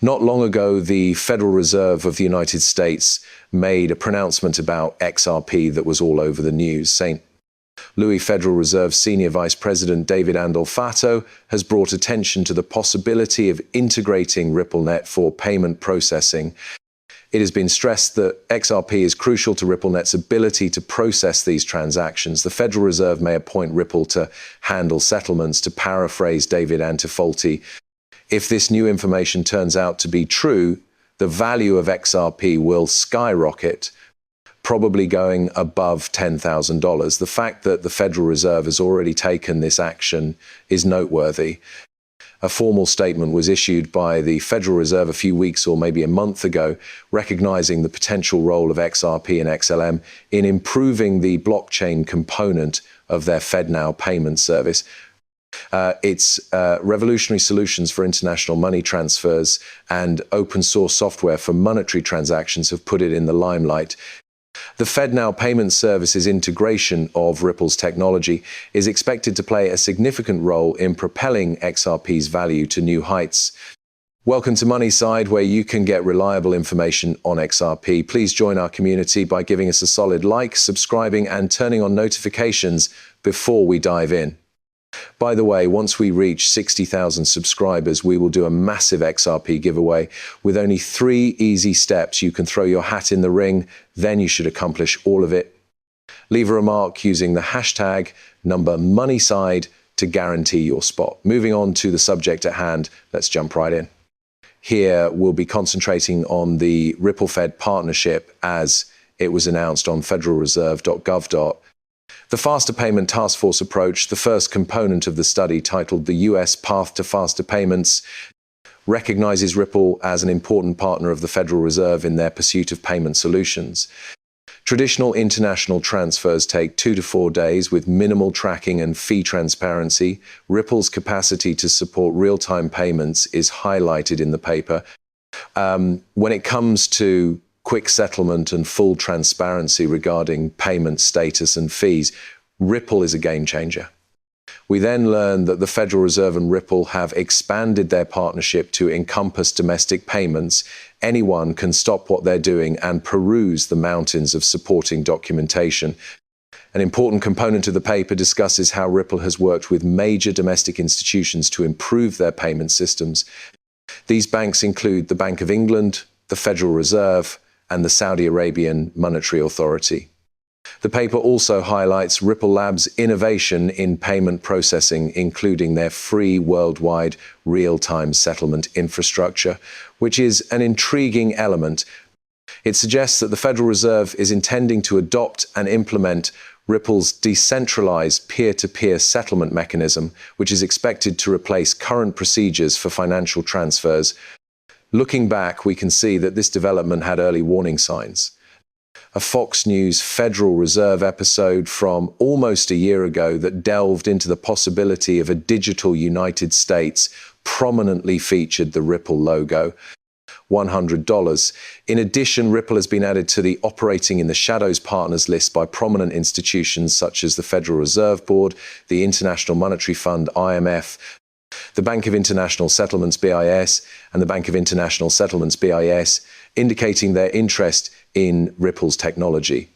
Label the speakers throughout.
Speaker 1: Not long ago, the Federal Reserve of the United States made a pronouncement about XRP that was all over the news. St. Louis Federal Reserve Senior Vice President David Andolfato has brought attention to the possibility of integrating RippleNet for payment processing. It has been stressed that XRP is crucial to RippleNet's ability to process these transactions. The Federal Reserve may appoint Ripple to handle settlements, to paraphrase David Andolfato. If this new information turns out to be true, the value of XRP will skyrocket, probably going above $10,000. The fact that the Federal Reserve has already taken this action is noteworthy. A formal statement was issued by the Federal Reserve a few weeks or maybe a month ago, recognizing the potential role of XRP and XLM in improving the blockchain component of their FedNow payment service. Its revolutionary solutions for international money transfers and open source software for monetary transactions have put it in the limelight. The FedNow payment service's integration of Ripple's technology is expected to play a significant role in propelling XRP's value to new heights. Welcome to Moneyside, where you can get reliable information on XRP. Please join our community by giving us a solid like, subscribing, and turning on notifications before we dive in. By the way, once we reach 60,000 subscribers, we will do a massive XRP giveaway with only 3 easy steps. You can throw your hat in the ring, then you should accomplish all of it. Leave a remark using the hashtag #Moneyside to guarantee your spot. Moving on to the subject at hand, let's jump right in. Here we'll be concentrating on the Ripple Fed partnership as it was announced on federalreserve.gov. The Faster Payment Task Force approach, the first component of the study titled The U.S. Path to Faster Payments, recognizes Ripple as an important partner of the Federal Reserve in their pursuit of payment solutions. Traditional international transfers take 2 to 4 days with minimal tracking and fee transparency. Ripple's capacity to support real-time payments is highlighted in the paper. When it comes to quick settlement and full transparency regarding payment status and fees, Ripple is a game changer. We then learn that the Federal Reserve and Ripple have expanded their partnership to encompass domestic payments. Anyone can stop what they're doing and peruse the mountains of supporting documentation. An important component of the paper discusses how Ripple has worked with major domestic institutions to improve their payment systems. These banks include the Bank of England, the Federal Reserve, and the Saudi Arabian Monetary Authority. The paper also highlights Ripple Labs' innovation in payment processing, including their free worldwide real-time settlement infrastructure, which is an intriguing element. It suggests that the Federal Reserve is intending to adopt and implement Ripple's decentralized peer-to-peer settlement mechanism, which is expected to replace current procedures for financial transfers. Looking back, we can see that this development had early warning signs. A Fox News Federal Reserve episode from almost a year ago that delved into the possibility of a digital United States prominently featured the Ripple logo. $100. In addition, Ripple has been added to the Operating in the Shadows partners list by prominent institutions such as the Federal Reserve Board, the International Monetary Fund, IMF, the Bank of International Settlements, BIS, and the Bank of International Settlements, BIS, indicating their interest in Ripple's technology.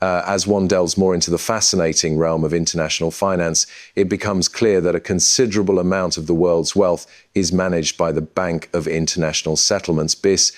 Speaker 1: As one delves more into the fascinating realm of international finance, it becomes clear that a considerable amount of the world's wealth is managed by the Bank of International Settlements, BIS.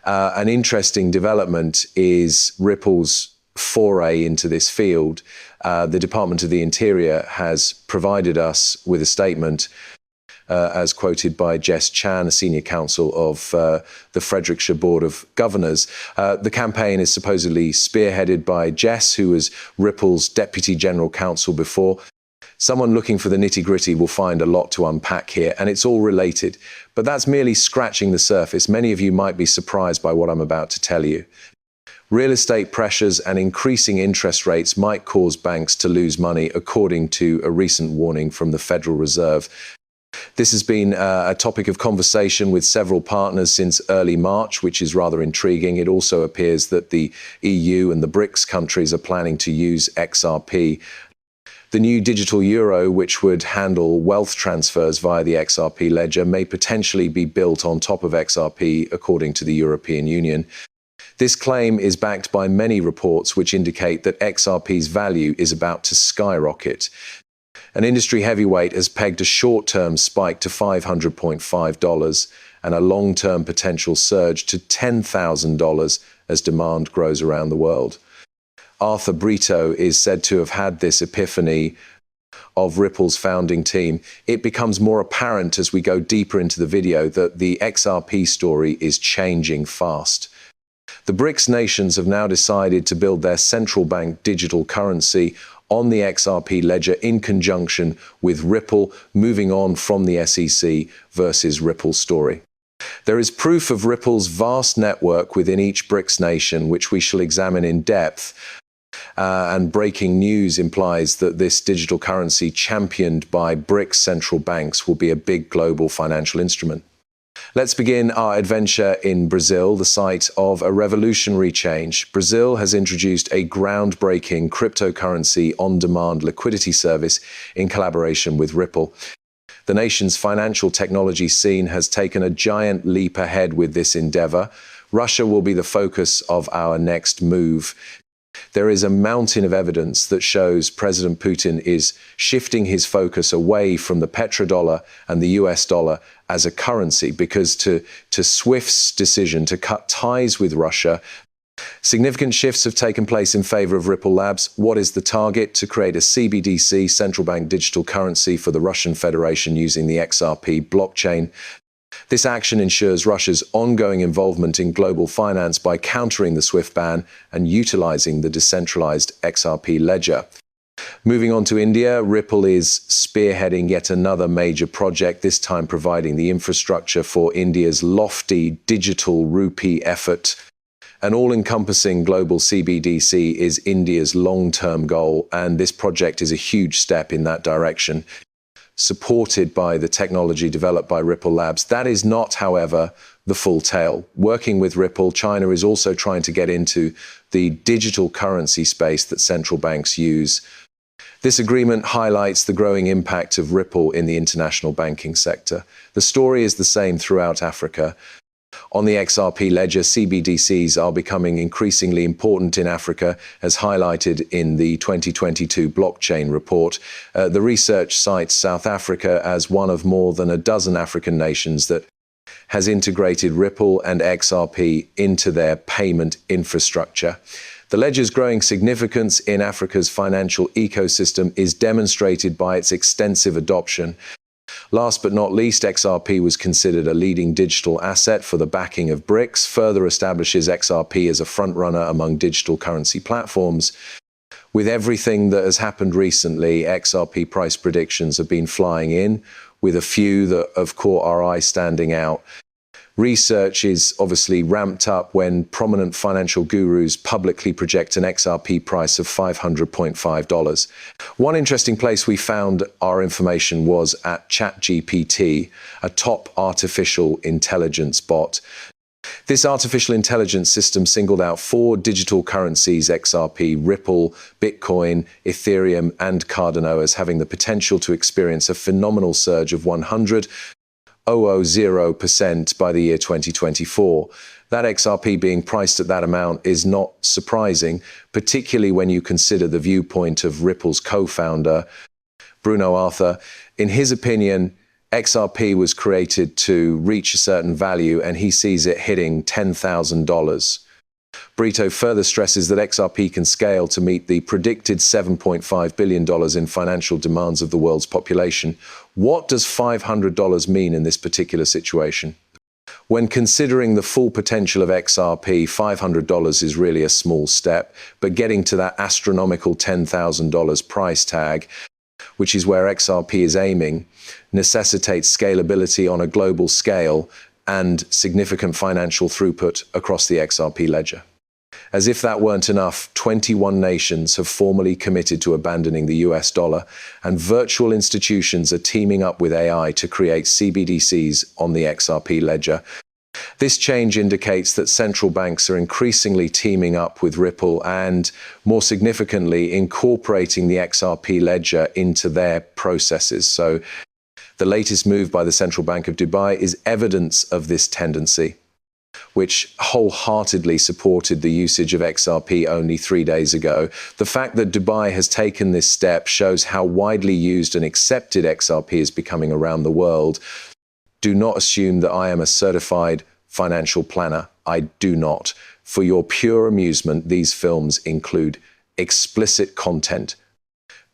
Speaker 1: An interesting development is Ripple's foray into this field. The Department of the Interior has provided us with a statement, as quoted by Jess Chan, a senior counsel of the Frederickshire Board of Governors. The campaign is supposedly spearheaded by Jess, who was Ripple's Deputy General Counsel before. Someone looking for the nitty-gritty will find a lot to unpack here, and it's all related. But that's merely scratching the surface. Many of you might be surprised by what I'm about to tell you. Real estate pressures and increasing interest rates might cause banks to lose money, according to a recent warning from the Federal Reserve. This has been a topic of conversation with several partners since early March, which is rather intriguing. It also appears that the EU and the BRICS countries are planning to use XRP. The new digital euro, which would handle wealth transfers via the XRP ledger, may potentially be built on top of XRP, according to the European Union. This claim is backed by many reports which indicate that XRP's value is about to skyrocket. An industry heavyweight has pegged a short-term spike to $500.5 and a long-term potential surge to $10,000 as demand grows around the world. Arthur Brito is said to have had this epiphany of Ripple's founding team. It becomes more apparent as we go deeper into the video that the XRP story is changing fast. The BRICS nations have now decided to build their central bank digital currency on the XRP ledger in conjunction with Ripple, moving on from the SEC versus Ripple story. There is proof of Ripple's vast network within each BRICS nation, which we shall examine in depth. And breaking news implies that this digital currency championed by BRICS central banks will be a big global financial instrument. Let's begin our adventure in Brazil, the site of a revolutionary change. Brazil has introduced a groundbreaking cryptocurrency on-demand liquidity service in collaboration with Ripple. The nation's financial technology scene has taken a giant leap ahead with this endeavor. Russia will be the focus of our next move. There is a mountain of evidence that shows President Putin is shifting his focus away from the petrodollar and the US dollar as a currency, because to SWIFT's decision to cut ties with Russia, significant shifts have taken place in favor of Ripple Labs. What is the target? To create a CBDC, central bank digital currency, for the Russian Federation using the XRP blockchain. This action ensures Russia's ongoing involvement in global finance by countering the SWIFT ban and utilizing the decentralized XRP ledger. Moving on to India, Ripple is spearheading yet another major project, this time providing the infrastructure for India's lofty digital rupee effort. An all-encompassing global CBDC is India's long-term goal, and this project is a huge step in that direction, supported by the technology developed by Ripple Labs. That is not, however, the full tale. Working with Ripple, China is also trying to get into the digital currency space that central banks use. This agreement highlights the growing impact of Ripple in the international banking sector. The story is the same throughout Africa. On the XRP ledger, CBDCs are becoming increasingly important in Africa, as highlighted in the 2022 blockchain report. The research cites South Africa as one of more than a dozen African nations that has integrated Ripple and XRP into their payment infrastructure. The ledger's growing significance in Africa's financial ecosystem is demonstrated by its extensive adoption. Last but not least, XRP was considered a leading digital asset for the backing of BRICS, further establishes XRP as a frontrunner among digital currency platforms. With everything that has happened recently, XRP price predictions have been flying in, with a few that have caught our eye standing out. Research is obviously ramped up when prominent financial gurus publicly project an XRP price of $500.5. One interesting place we found our information was at ChatGPT, a top artificial intelligence bot. This artificial intelligence system singled out 4 digital currencies, XRP, Ripple, Bitcoin, Ethereum, and Cardano, as having the potential to experience a phenomenal surge of 100% by the year 2024. That XRP being priced at that amount is not surprising, particularly when you consider the viewpoint of Ripple's co-founder, Bruno Arthur. In his opinion, XRP was created to reach a certain value, and he sees it hitting $10,000. Brito further stresses that XRP can scale to meet the predicted $7.5 billion in financial demands of the world's population. What does $500 mean in this particular situation? When considering the full potential of XRP, $500 is really a small step, but getting to that astronomical $10,000 price tag, which is where XRP is aiming, necessitates scalability on a global scale and significant financial throughput across the XRP ledger. As if that weren't enough, 21 nations have formally committed to abandoning the US dollar, and virtual institutions are teaming up with AI to create CBDCs on the XRP ledger. This change indicates that central banks are increasingly teaming up with Ripple and, more significantly, incorporating the XRP ledger into their processes. So the latest move by the Central Bank of Dubai is evidence of this tendency, which wholeheartedly supported the usage of XRP only 3 days ago. The fact that Dubai has taken this step shows how widely used and accepted XRP is becoming around the world. Do not assume that I am a certified financial planner. I do not. For your pure amusement, these films include explicit content.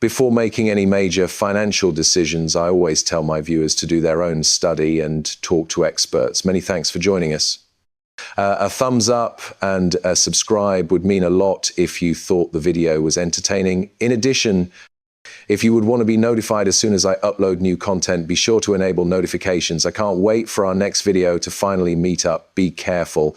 Speaker 1: Before making any major financial decisions, I always tell my viewers to do their own study and talk to experts. Many thanks for joining us. A thumbs up and a subscribe would mean a lot if you thought the video was entertaining. In addition, if you would want to be notified as soon as I upload new content, be sure to enable notifications. I can't wait for our next video to finally meet up. Be careful.